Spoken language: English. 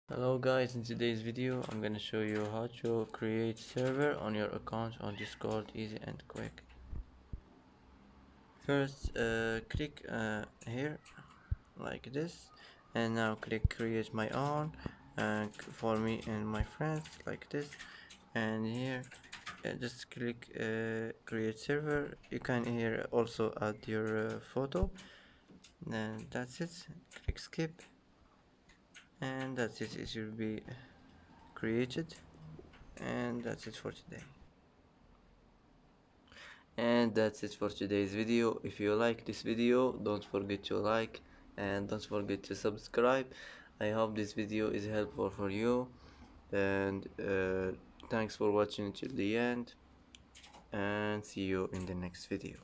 Hello guys, in today's video I'm gonna show you how to create server on your account on Discord, easy and quick. First click here like this, and now click create my own for me and my friends like this, and here just click create server. You can here also add your photo, and that's it. Click skip, and that's it. It should be created, and that's it for today. And that's it for today's video. If you like this video, don't forget to like and don't forget to subscribe. I hope this video is helpful for you, and thanks for watching till the end, and see you in the next video.